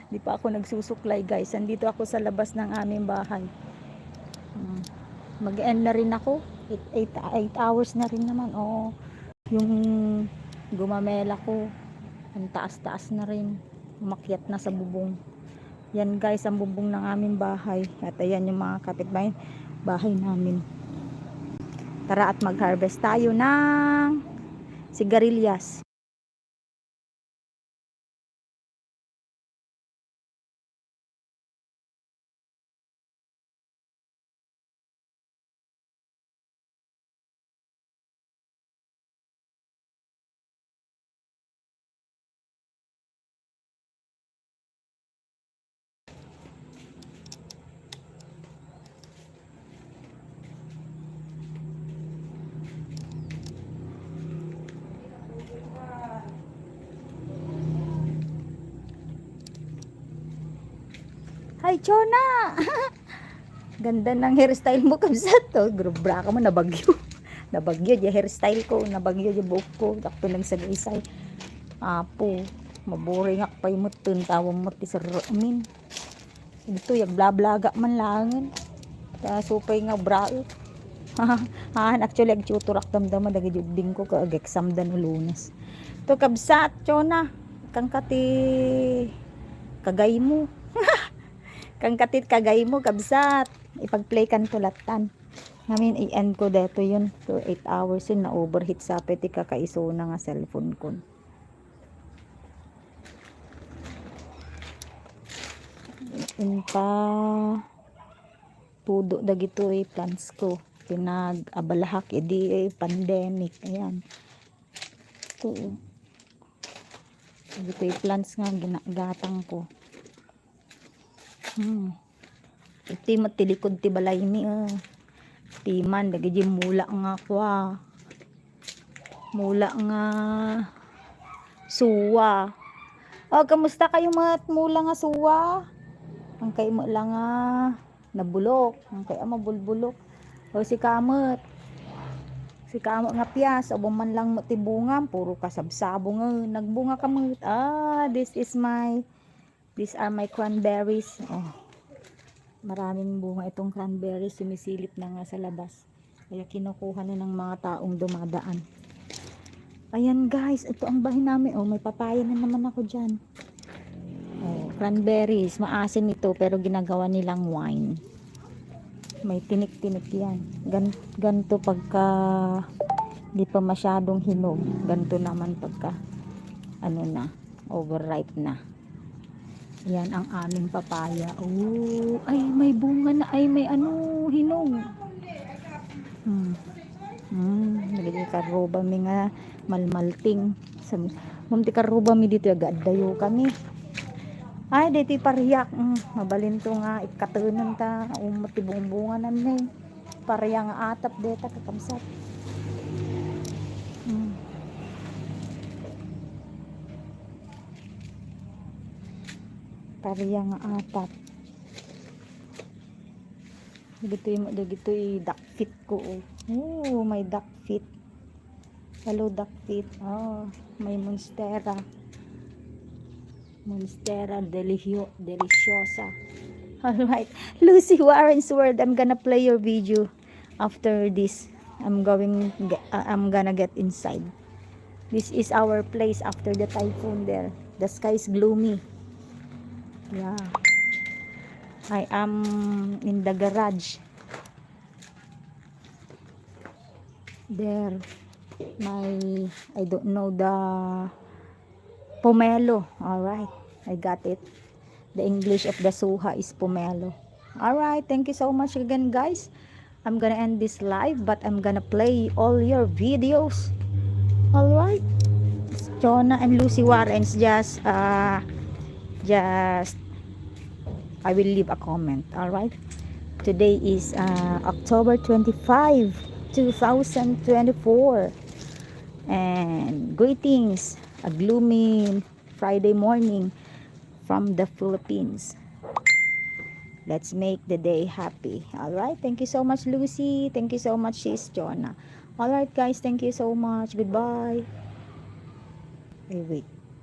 Di pa ako nagsusuklay guys. Andito ako sa labas ng aming bahay. Mag-end na rin ako. 8 hours na rin naman. Oo. Yung gumamela ko. Ang taas-taas na rin. Umakyat na sa bubong. Yan guys ang bubong ng aming bahay. At ayan yung mga kapitbahay bahay namin. Tara at mag-harvest tayo ng sigarilyas. Hi, Chona! Ganda ng hairstyle mo, kabsat. Oh, grubra ka mo, nabagyo. Nabagyo, yung hairstyle ko. Nabagyo yung buhok ko. Dakto lang sa gaysay. Apo, maboring ako pa yung mutun. Tawang mo ti sir amin. Dito, yung blablaga man langan. Supay nga brao. Actually, agtuturak damdama. Dagajuding ko kaag-exam dan lunes. To kabsat, Chona. Kang kati kagay mo. Kang katit kagay mo, kabsat. Ipag-play kan tulatan. Namin i-end ko dito yun. So 8 hours yun na overheat sa peti kakaiso na nga cellphone ko. Inpa pudo dagito plans ko. Pinag-abalahak edi pandemic. Ayan. Ito. Dito plans nga ginagatang ko. Iti matilikod ti balay ni timan dagiti mula nga kwa mula nga suwa. Kamusta kayo mga mula nga suwa? Ang kay mo lang nga nabulok, ang kay mabulbulok. Si kamot nga piyas abo man lang mo ti bunga puro kasabsabo nga nagbunga kamot. These are my cranberries. Maraming bunga itong cranberries, sumisilip na nga sa labas. Kaya kinukuha na ng mga taong dumadaan. Ayan guys, ito ang bahay namin. May papaya na naman ako dyan. Cranberries, maasim ito pero ginagawa nilang wine. May tinik-tinik yan. Ganto pagka di pa masyadong hinog. Ganto naman pagka overripe na. Yan ang aming papaya. Ay may bunga na. Ay may hinog. Nagiging karoba mi nga malmalting. Munti karoba mi dito agadayo kami. Ay dito pariyak. Mabalinto nga ikatunan ta. Matibong bunga namin. Pariya nga atap deta kakamsat. Pariya nga atap. Dagito duck feet ko. May duck feet. Hello duck feet. May monstera. Monstera deliciosa. Alright, Lucy Warren's World. I'm gonna play your video after this. I'm gonna get inside. This is our place after the typhoon there. The sky is gloomy. Yeah. I am in the garage. There. I don't know the pomelo. Alright. I got it. The English of the suha is pomelo. Alright. Thank you so much again guys. I'm gonna end this live but I'm gonna play all your videos. Alright. Chona and Lucy Warren's just I will leave a comment. Alright. Today is October 25, 2024. And greetings. A gloomy Friday morning from the Philippines. Let's make the day happy. Alright. Thank you so much, Lucy. Thank you so much, Sis Chona. Alright, guys. Thank you so much. Goodbye. Wait.